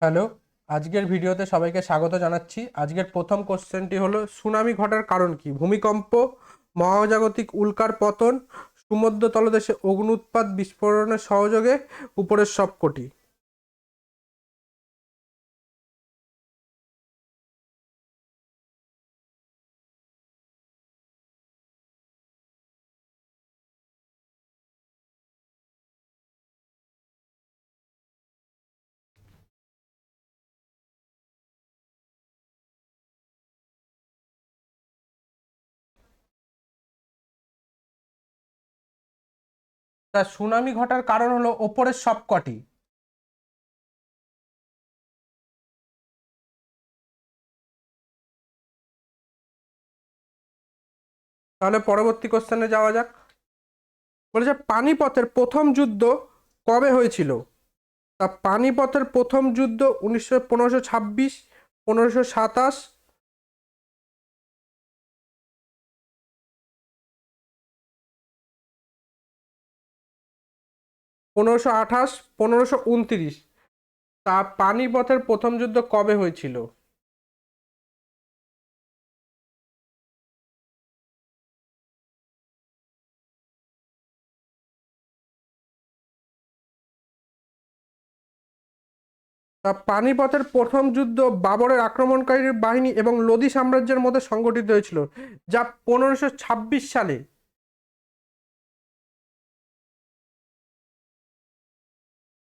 Hello, আজকের ভিডিওতে সবাইকে স্বাগত জানাচ্ছি। আজকের প্রথম কোশ্চেনটি হলো, সুনামি ঘটার কারণ কি? ভূমিকম্প, মহাজাগতিক উল্কার পতন, সমুদ্র তলদেশে অগ্ন্যুৎপাত, বিস্ফোরণের সহযোগে, উপরের সবকটি। তা সুনামি ঘটার কারণ হলো ওপরের সবকটি। তাহলে পরবর্তী কোশ্চেনে যাওয়া যাক। বলেছে পানিপথের প্রথম যুদ্ধ কবে হয়েছিল? তা পানিপথের প্রথম যুদ্ধ 1526, 1527, 1528, 1529। তা পানিপথের প্রথম যুদ্ধ কবে হয়েছিল? তা পানিপথের প্রথম যুদ্ধ বাবরের আক্রমণকারী বাহিনী এবং লোদি সাম্রাজ্যের মধ্যে সংগঠিত হয়েছিল, যা 1526 সালে।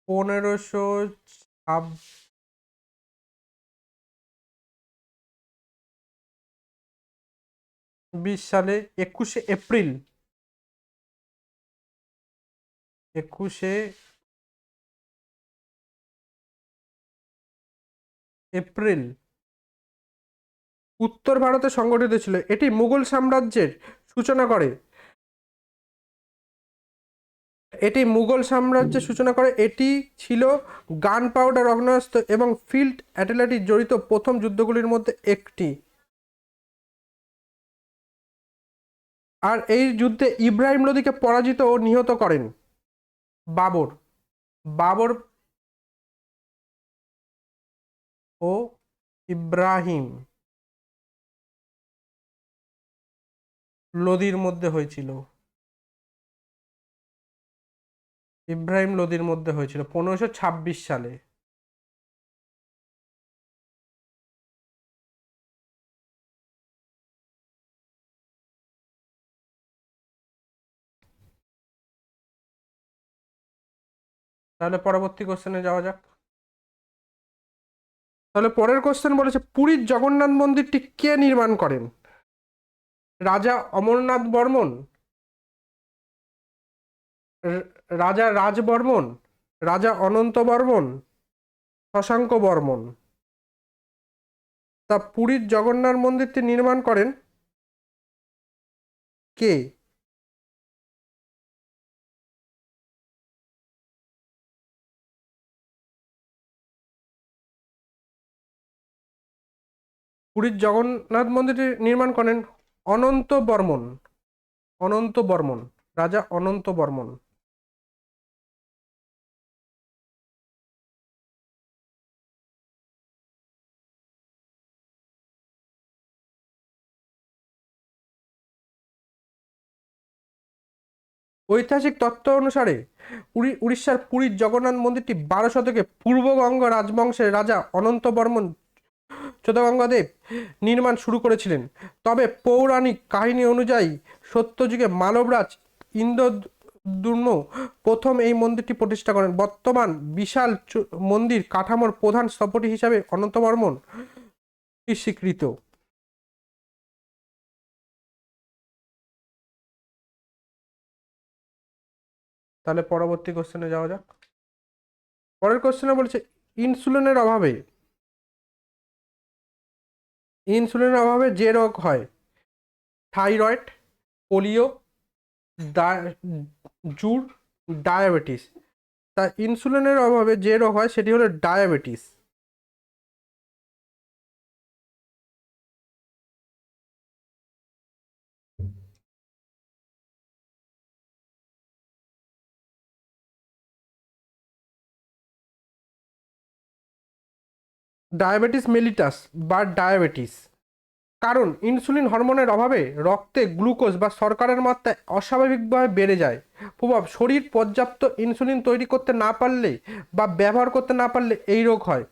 1526 সালে 21শে এপ্রিল। 21শে এপ্রিল উত্তর ভারতে সংগঠিত ছিল। এটি মুঘল সাম্রাজ্যের সূচনা করে। এটি ছিল গান পাউডার, আগ্নেয়াস্ত্র এবং ফিল্ড আর্টিলারি জড়িত প্রথম যুদ্ধগুলির মধ্যে একটি। আর এই যুদ্ধে ইব্রাহিম লোদিকে পরাজিত ও নিহত করেন বাবর। বাবর ও ইব্রাহিম লোদির মধ্যে হয়েছিল। ইব্রাহিম লোদির মধ্যে হয়েছিল 1526 সালে। তাহলে পরবর্তী কোশ্চেনে যাওয়া যাক। তাহলে পরের কোশ্চেন বলেছে, পুরীর জগন্নাথ মন্দিরটি কে নির্মাণ করেন? রাজা অমরনাথ বর্মন, রাজা রাজবর্মন, রাজা অনন্ত বর্মন, শশাঙ্ক বর্মন। তা পুরীর জগন্নাথ মন্দিরটি নির্মাণ করেন কে? পুরীর জগন্নাথ মন্দিরটি নির্মাণ করেন অনন্ত বর্মন। অনন্ত বর্মন, রাজা অনন্ত বর্মন। ঐতিহাসিক তত্ত্ব অনুসারে উড়িষ্যার পুরীর জগন্নাথ মন্দিরটি 12 শতকে পূর্ববঙ্গ রাজবংশের রাজা অনন্ত বর্মন চোদ্দগঙ্গাদেব নির্মাণ শুরু করেছিলেন। তবে পৌরাণিক কাহিনী অনুযায়ী সত্যযুগে মানবরাজ ইন্দ্রদ্যুম্ন প্রথম এই মন্দিরটি প্রতিষ্ঠা করেন। বর্তমান বিশাল মন্দির কাঠামোর প্রধান স্থপতি হিসাবে অনন্ত বর্মন স্বীকৃত। তাহলে পরবর্তী কোশ্চেনে যাওয়া যাক। পরের কোশ্চেনে বলছে, ইনসুলিনের অভাবে ইনসুলিনের অভাবে যে রোগ হয়, থাইরয়েড, পোলিও, জুর, ডায়াবেটিস। তা ইনসুলিনের অভাবে যে রোগ হয় সেটি হলো ডায়াবেটিস। ডায়াবেটিস মেলিটাস বা ডায়াবেটিস। কারণ ইনসুলিন হরমোনের অভাবে রক্তে গ্লুকোজ বা শর্করার মাত্রা অস্বাভাবিকভাবে বেড়ে যায়। প্রভাব: শরীর পর্যাপ্ত ইনসুলিন তৈরি করতে না পারলে বা ব্যবহার করতে না পারলে এই রোগ হয়।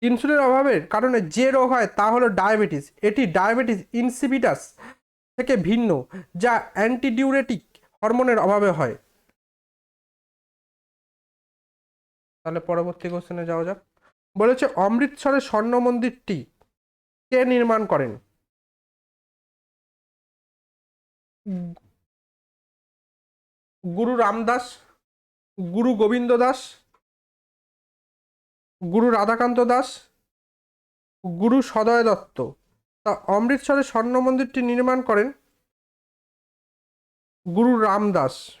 ইনসুলিনের অভাবের কারণে যে রোগ হয় তা হলো ডায়াবেটিস। এটি ডায়াবেটিস ইনসিপিটাস থেকে ভিন্ন, যা অ্যান্টিডিউরেটিক হরমোনের অভাবে হয়। তাহলে পরবর্তী কোশ্চেনে যাওয়া যাক। বলেছে অমৃতসরের স্বর্ণ মন্দিরটি কে নির্মাণ করেন? গুরু রামদাস, গুরু গোবিন্দ দাস, গুরু রাধাকান্ত দাস, গুরু সদয় দত্ত। তা অমৃতসরের স্বর্ণ মন্দিরটি নির্মাণ করেন গুরু রামদাস।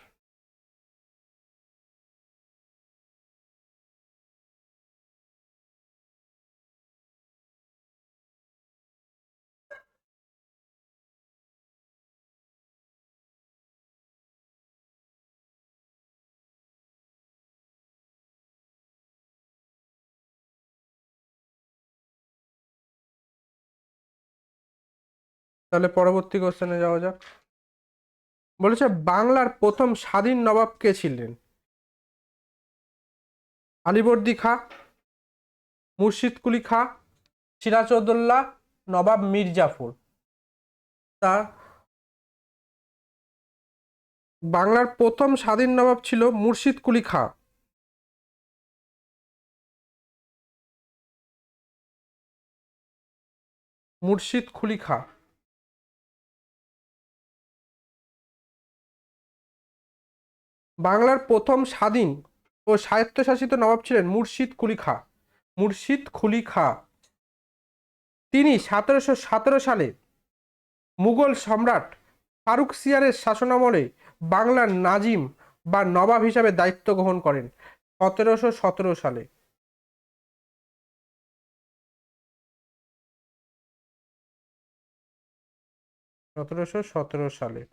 তাহলে পরবর্তী কোশ্চেনে যাওয়া যাক। বলেছে বাংলার প্রথম স্বাধীন নবাব কে ছিলেন? আলীবর্দী খাঁ, মুর্শিদ কুলি খাঁ, সিরাজউদ্দৌলা, নবাব মীর জাফর। তা বাংলার প্রথম স্বাধীন নবাব ছিল মুর্শিদ কুলি খাঁ। মুর্শিদ কুলি খাঁ। বাংলার প্রথম স্বাধীন ও স্বায়ত্তশাসিত নবাব ছিলেন মুর্শিদ কুলি খাঁ। মুর্শিদ কুলি খাঁ। তিনি 1717 সালে মুঘল সম্রাট ফারুকসিয়ারের শাসনামলে বাংলার নাজিম বা নবাব হিসাবে দায়িত্ব গ্রহণ করেন 1717 সালে। 1717 সালে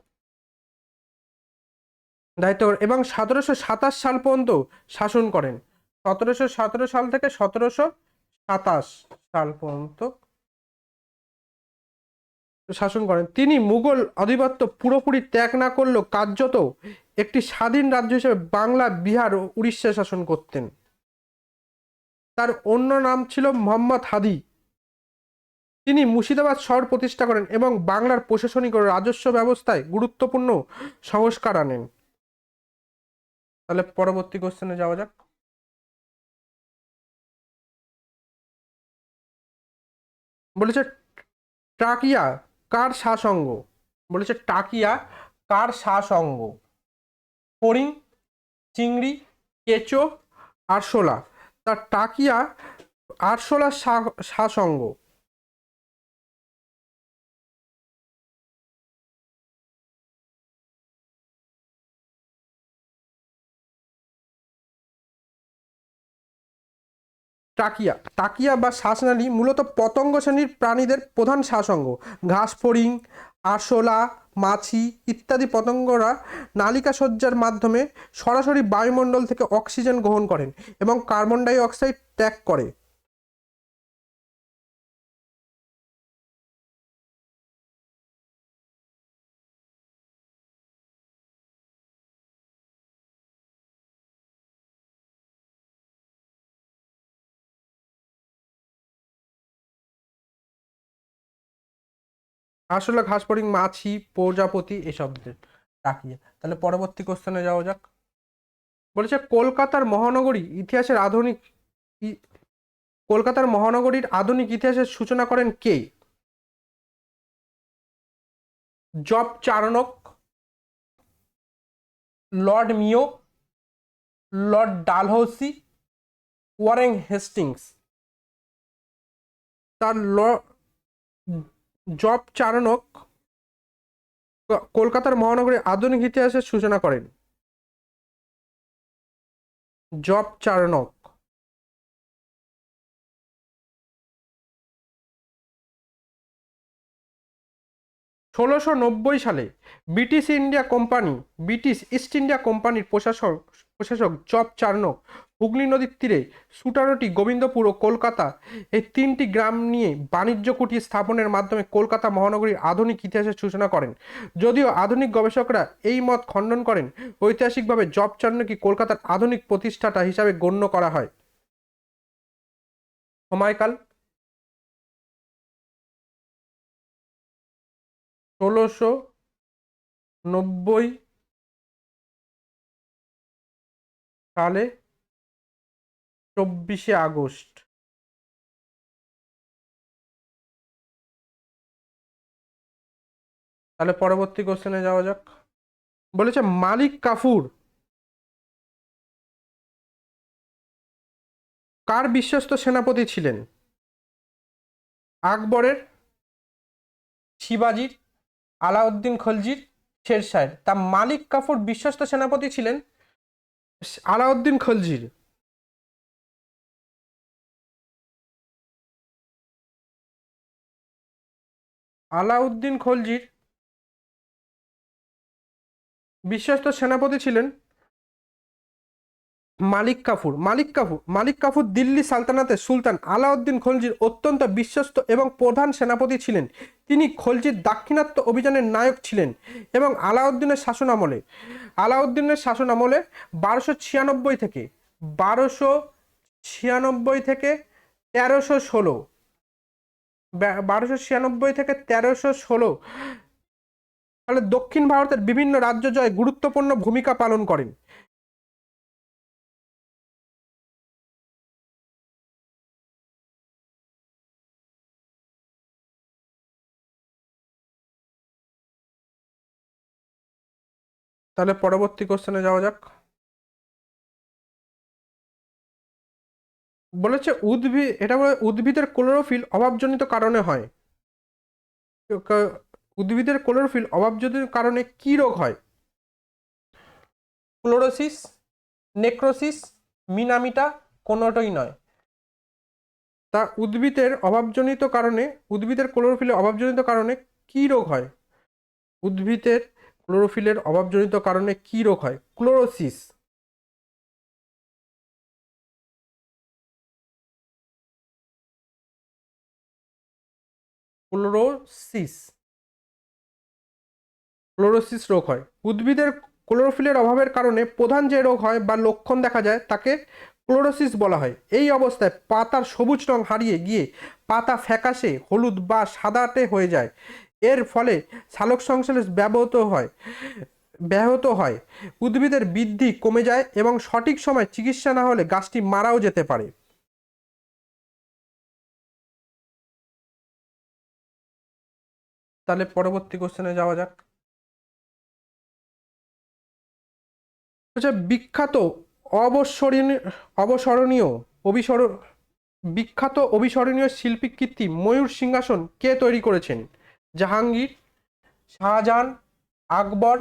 দায়িত্ব এবং 1727 সাল পর্যন্ত শাসন করেন। 1717 সাল থেকে 1727 সাল পর্যন্ত শাসন করেন। তিনি মুঘল আধিপত্য পুরোপুরি ত্যাগ না করলেও কার্যত একটি স্বাধীন রাজ্য হিসেবে বাংলা, বিহার ও উড়িষ্যা শাসন করতেন। তার অন্য নাম ছিল মোহাম্মদ হাদি। তিনি মুর্শিদাবাদ শহর প্রতিষ্ঠা করেন এবং বাংলার প্রশাসনিক ও রাজস্ব ব্যবস্থায় গুরুত্বপূর্ণ সংস্কার আনেন। তাহলে পরবর্তী কোশ্চেনে যাওয়া যাক। বলেছে টাকিয়া কার শাসঙ্গ? বলেছে টাকিয়া কার শাসঙ্গ? ফড়িং, চিংড়ি, কেঁচো, আরশোলা। তার টাকিয়া আরশোলার শাসঙ্গ। টাকিয়া টাকিয়া বা শ্বাসনালী মূলত পতঙ্গ শ্রেণীর প্রাণীদের প্রধান শ্বাসঙ্গ। ঘাস ফড়িং, আরশোলা, মাছি ইত্যাদি পতঙ্গরা নালিকা সজ্জার মাধ্যমে সরাসরি বায়ুমণ্ডল থেকে অক্সিজেন গ্রহণ করেন এবং কার্বন ডাই অক্সাইড ত্যাগ করে। আরশোলা, ঘাস ফড়িং, মাছি, প্রজাপতি এসবদের টাকিয়া। তাহলে পরবর্তী কোশ্চেনে যাওয়া যাক। বলেছে কলকাতার মহানগরী ইতিহাসের আধুনিক ই- কলকাতার মহানগরীর আধুনিক ইতিহাসের সূচনা করেন কে? জব চার্নক, লর্ড মিও, লর্ড ডালহৌসি, ওয়ারেন হেস্টিংস। তার জব চার্নক কলকাতার মহানগরীর আধুনিক ইতিহাসের সূচনা করেন। Job Charnock. 1690 সালে ব্রিটিশ ইস্ট ইন্ডিয়া কোম্পানির প্রশাসক জব চার্নক হুগলি নদীর তীরে সুটারটি, গোবিন্দপুর ও কলকাতা এই তিনটি গ্রাম নিয়ে বাণিজ্য কুঠি স্থাপনের মাধ্যমে কলকাতা মহানগরীর আধুনিক ইতিহাসের সূচনা করেন। যদিও আধুনিক গবেষকরা এই মত খণ্ডন করেন, ঐতিহাসিকভাবে জব চার্নকই কলকাতার আধুনিক প্রতিষ্ঠাতা হিসাবে গণ্য করা হয়। সময়কাল 1690 সালে 24শে আগস্ট। তাহলে পরবর্তী কোশ্চেনে যাওয়া যাক। বলেছে মালিক কাফুর কার বিশ্বস্ত সেনাপতি ছিলেন? আকবরের, শিবাজির, আলাউদ্দিন খলজির, শেরশাহের। তা মালিক কাফুর বিশ্বস্ত সেনাপতি ছিলেন আলাউদ্দিন খলজির। আলাউদ্দিন খলজির বিশ্বস্ত সেনাপতি ছিলেন মালিক কাফুর দিল্লি সালতানাতের সুলতান আলাউদ্দিন খলজির অত্যন্ত বিশ্বস্ত এবং প্রধান সেনাপতি ছিলেন। তিনি খলজির দাক্ষিণাত্য অভিযানের নায়ক ছিলেন এবং আলাউদ্দিনের শাসনামলে 1296 থেকে 1316 তাহলে দক্ষিণ ভারতের বিভিন্ন রাজ্য জয়ে গুরুত্বপূর্ণ ভূমিকা পালন করেন। তাহলে পরবর্তী কোশ্চেনে যাওয়া যাক। বলেছে উদ্ভিদের ক্লোরোফিল অভাবজনিত কারণে হয়। উদ্ভিদের ক্লোরোফিল অভাবজনিত কারণে কি রোগ হয়? ক্লোরোসিস, নেক্রোসিস, মিনামিটা, কোনোটাই নয়। তা উদ্ভিদের ক্লোরোফিলের অভাবজনিত কারণে কি রোগ হয়? উদ্ভিদের ক্লোরোফিলের অভাবজনিত কারণে কি রোগ হয়? ক্লোরোসিস। ক্লোরোসিস রোগ হয়। উদ্ভিদের ক্লোরোফিলের অভাবের কারণে প্রধান যে রোগ হয় বা লক্ষণ দেখা যায় তাকে ক্লোরোসিস বলা হয়। এই অবস্থায় পাতার সবুজ রং হারিয়ে গিয়ে পাতা ফ্যাকাশে হলুদ বা সাদাটে হয়ে যায়। এর ফলে সালোক সংশ্লেষ ব্যাহত হয়, উদ্ভিদের বৃদ্ধি কমে যায় এবং সঠিক সময় চিকিৎসা না হলে গাছটি মারাও যেতে পারে। তাহলে পরবর্তী কোশ্চেনে যাওয়া যাক। বিখ্যাত অবিস্মরণীয় শিল্পী কীর্তি ময়ূর সিংহাসন কে তৈরি করেছেন? জাহাঙ্গীর, শাহজাহান, আকবর,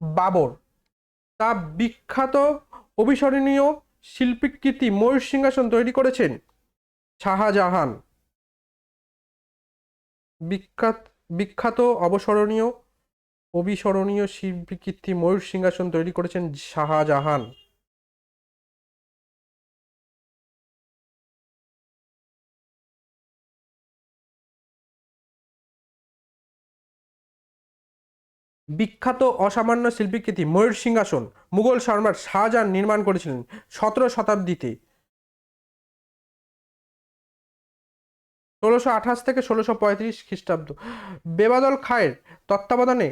বাবর। তা বিখ্যাত অবিস্মরণীয় শিল্পী কীর্তি ময়ূর সিংহাসন তৈরি করেছেন শাহজাহান। বিখ্যাত অবিস্মরণীয় শিল্পী কীর্তি ময়ূর সিংহাসন তৈরি করেছেন শাহজাহান। বিখ্যাত অসামান্য শিল্পীকৃতি ময়ূর সিংহাসন মুঘল সম্রাট শাহজাহান নির্মাণ করেছিলেন 17 শতাব্দীতে। 1628 থেকে 1635 খ্রিস্টাব্দ। বেবাদল খাঁয়ের তত্ত্বাবধানে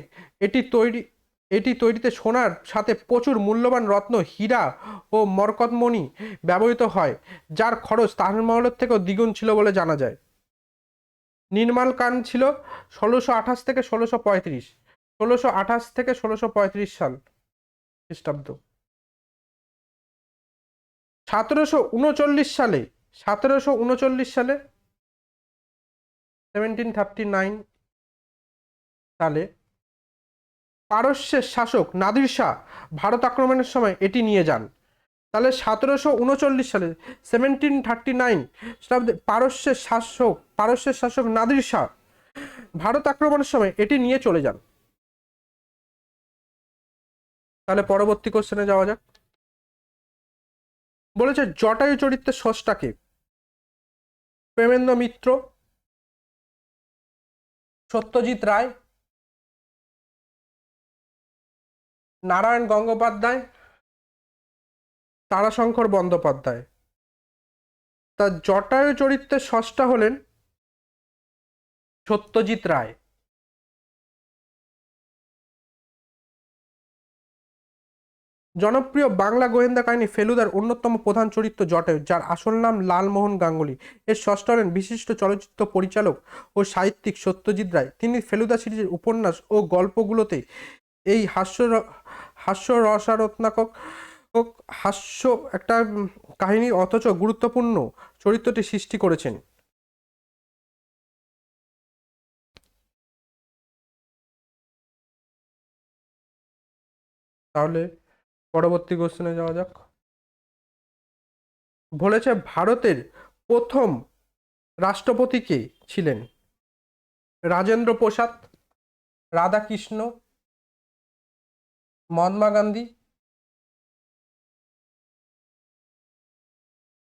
এটি তৈরিতে সোনার সাথে প্রচুর মূল্যবান রত্ন, হীরা ও মরকতমণি ব্যবহৃত হয়, যার খরচ তাজমহলের থেকেও দ্বিগুণ ছিল বলে জানা যায়। নির্মাণকাল ছিল 1628 থেকে 1635। 1628 থেকে 1635 সাল খ্রিস্টাব্দ। 1739 সালে 1739 সালে পারস্যের শাসক নাদির শাহ ভারত আক্রমণের সময় এটি নিয়ে যান। তাহলে 1739 সালে 1739 পারস্যের শাসক নাদির শাহ ভারত আক্রমণের সময় এটি নিয়ে চলে যান। তাহলে পরবর্তী কোশ্চেনে যাওয়া যাক। বলেছে জটায়ু চরিত্রের স্রষ্টাকে? প্রেমেন্দ্র মিত্র, সত্যজিৎ রায়, নারায়ণ গঙ্গোপাধ্যায়, তারাশঙ্কর বন্দ্যোপাধ্যায়। তা জটায়ু চরিত্রের স্রষ্টা হলেন সত্যজিৎ রায়। জনপ্রিয় বাংলা গোয়েন্দা কাহিনী ফেলুদার অন্যতম প্রধান চরিত্র জটায়ু, যার আসল নাম লালমোহন গাঙ্গুলি। এর স্রষ্টা হলেন বিশিষ্ট চলচ্চিত্র পরিচালক ও সাহিত্যিক সত্যজিৎ রায়। তিনি ফেলুদা সিরিজের উপন্যাস ও গল্পগুলোতে এই হাস্যরসাত্মক হাস্য একটা কাহিনী অথচ গুরুত্বপূর্ণ চরিত্রটি সৃষ্টি করেছেন। তাহলে পরবর্তী কোশ্চেনে যাওয়া যাক। বলেছে ভারতের প্রথম রাষ্ট্রপতি কে ছিলেন? রাজেন্দ্র প্রসাদ, রাধাকৃষ্ণ, মহাত্মা গান্ধী,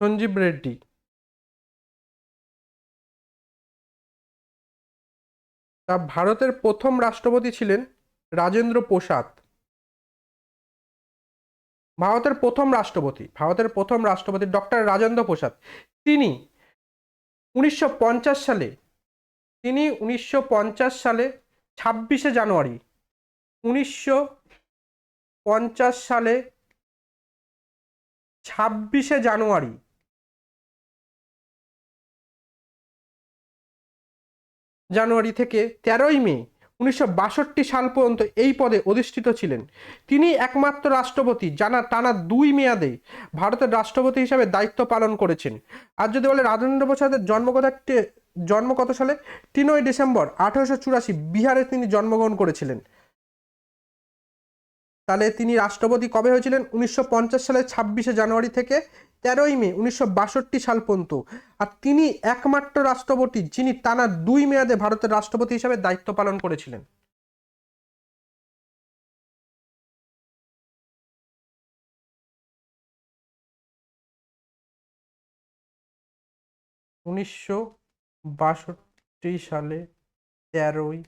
সঞ্জীব রেড্ডি। তা ভারতের প্রথম রাষ্ট্রপতি ছিলেন রাজেন্দ্র প্রসাদ। ভারতের প্রথম রাষ্ট্রপতি ডক্টর রাজেন্দ্র প্রসাদ। তিনি 1950 সালে 26শে জানুয়ারি 1950 সালে 26শে জানুয়ারি থেকে 13ই মে 1962 সাল পর্যন্ত এই পদে অধিষ্ঠিত ছিলেন। তিনি একমাত্র রাষ্ট্রপতি যারা টানা 2 মেয়াদে ভারতের রাষ্ট্রপতি হিসাবে দায়িত্ব পালন করেছেন। আর যদি বলে রাজেন্দ্র প্রসাদের জন্ম কত সালে? 3ই ডিসেম্বর 1884 বিহারে তিনি জন্মগ্রহণ করেছিলেন। তাহলে তিনি রাষ্ট্রপতি কবে হয়েছিলেন? 1950 সালের 26শে জানুয়ারি থেকে 13ই মে 1962 সাল পর্যন্ত। আর তিনি একমাত্র রাষ্ট্রপতি যিনি টানা 2 মেয়াদে ভারতের রাষ্ট্রপতি হিসাবে দায়িত্ব পালন করেছিলেন। 1962 সালে 13ই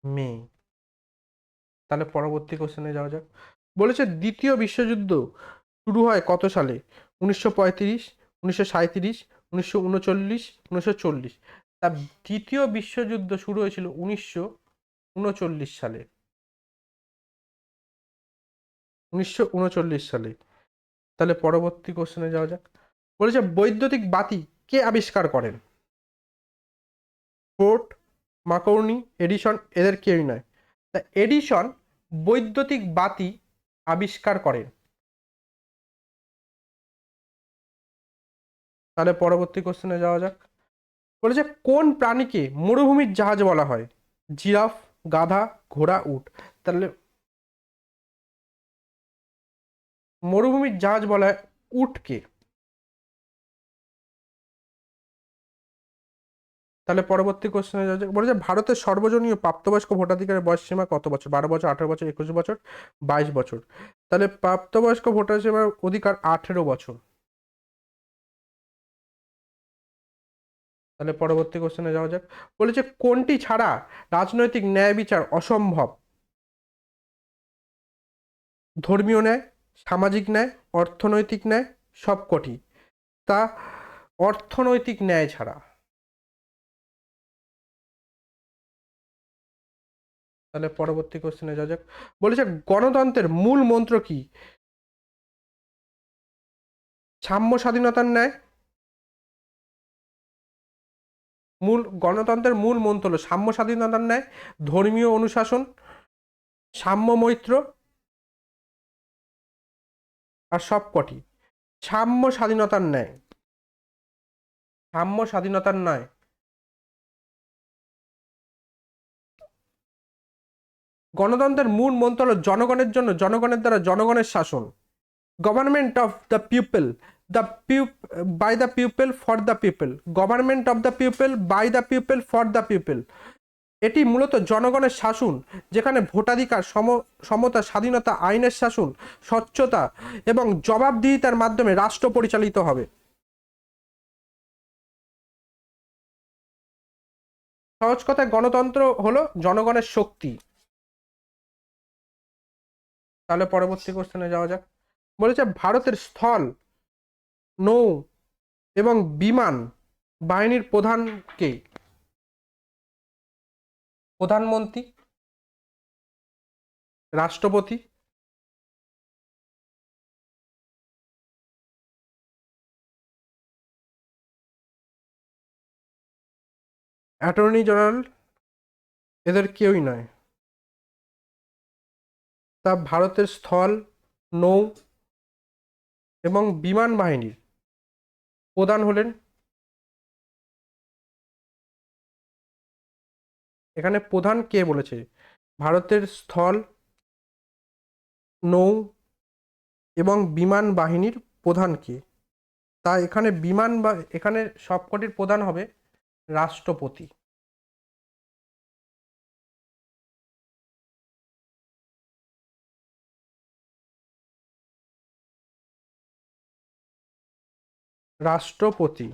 মে। তাহলে পরবর্তী কোশ্চেনে যাওয়া যাক। বলেছে দ্বিতীয় বিশ্বযুদ্ধ শুরু হয় কত সালে? 1935, 1937, 1939, 1940। তা দ্বিতীয় বিশ্বযুদ্ধ শুরু হয়েছিল 1939 সালে। 1939 সালে। তাহলে পরবর্তী কোশ্চেনে যাওয়া যাক। বলেছে বৈদ্যুতিক বাতি কে আবিষ্কার করেন? ফোর্ড, মাকৌনি, এডিসন, এদের কেউই নয়। তা এডিসন বৈদ্যুতিক বাতি আবিষ্কার করেন। তাহলে পরবর্তী কোশ্চেনে যাওয়া যাক। বলেছে কোন প্রাণীকে মরুভূমির জাহাজ বলা হয়? জিরাফ, গাধা, ঘোড়া, উট। তাহলে মরুভূমির জাহাজ বলা হয় উটকে। তাহলে পরবর্তী কোশ্চেনে যাওয়া যাক। বলেছে ভারতের সর্বজনীয় প্রাপ্তবয়স্ক ভোটাধিকারের বয়স সীমা কত বছর? 12 বছর, 18 বছর, 21 বছর, 22 বছর। তাহলে প্রাপ্তবয়স্ক ভোটার সীমার অধিকার 18 বছর। তাহলে পরবর্তী কোশ্চেনে যাওয়া যাক। বলেছে কোনটি ছাড়া রাজনৈতিক ন্যায় বিচার অসম্ভব? ধর্মীয় ন্যায়, সামাজিক ন্যায়, অর্থনৈতিক ন্যায়, সবকটি। তা অর্থনৈতিক ন্যায় ছাড়া। তাহলে পরবর্তী কোশ্চেনে যাওয়া যাক। বলেছে গণতন্ত্রের মূল মন্ত্র কি? সাম্য স্বাধীনতার ন্যায়। গণতন্ত্রের মূল মন্ত্র হলো সাম্য স্বাধীনতার ন্যায়, ধর্মীয় অনুশাসন, সাম্য মৈত্র, আর সবকটি। সাম্য স্বাধীনতার ন্যায়। সাম্য স্বাধীনতার ন্যায়। গণতন্ত্রের মূল মন্ত্র হলো জনগণের জন্য, জনগণের দ্বারা, জনগণের শাসন। Government of the people the by the people for the people, government of the people by the people for the people. এটি মূলত জনগণের শাসন, যেখানে ভোটাধিকার, সমতা, স্বাধীনতা, আইনের শাসন, স্বচ্ছতা এবং জবাবদিহিতার মাধ্যমে রাষ্ট্র পরিচালিত হবে। সহজ কথায় গণতন্ত্র হলো জনগণের শক্তি। তাহলে পরবর্তী কোশ্চেনে যাওয়া যাক। বলেছে ভারতের স্থল, নৌ এবং বিমান বাহিনীর প্রধান কে? প্রধানমন্ত্রী, রাষ্ট্রপতি, অ্যাটর্নি জেনারেল, এদের কেউই নয়। তা ভারতের স্থল, নৌ এবং বিমান বাহিনীর প্রধান হলেন, এখানে প্রধান কে বলেছে? ভারতের স্থল, নৌ এবং বিমান বাহিনীর প্রধান কে? তা এখানে এখানে সবকটির প্রধান হবে রাষ্ট্রপতি। রাষ্ট্রপতি।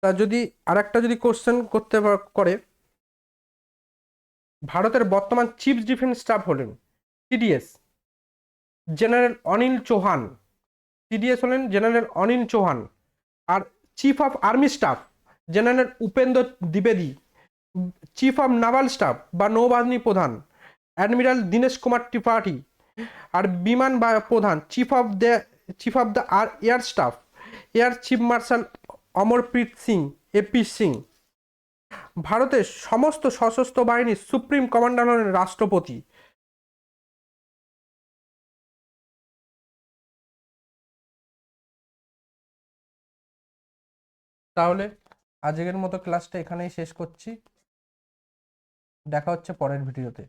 তা যদি আরেকটা যদি কোশ্চেন করে, ভারতের বর্তমান চিফ ডিফেন্স স্টাফ হলেন CDS general Anil Chauhan. CDS হলেন জেনারেল অনিল চৌহান। আর chief of army staff general Upendra দ্বিবেদী। চিফ অফ নাভাল স্টাফ বা নৌবাহিনী প্রধান অ্যাডমিরাল দীনেশ কুমার ত্রিপাঠী। আর বিমান প্রধান chief of the air staff air chief marshal Amarpreet Singh, AP Singh. ভারতের সমস্ত সশস্ত্র বাহিনীর সুপ্রিম কমান্ডার হলেন রাষ্ট্রপতি। তাহলে আজকের মতো ক্লাসটা এখানেই শেষ করছি। দেখা হচ্ছে পরের ভিডিওতে।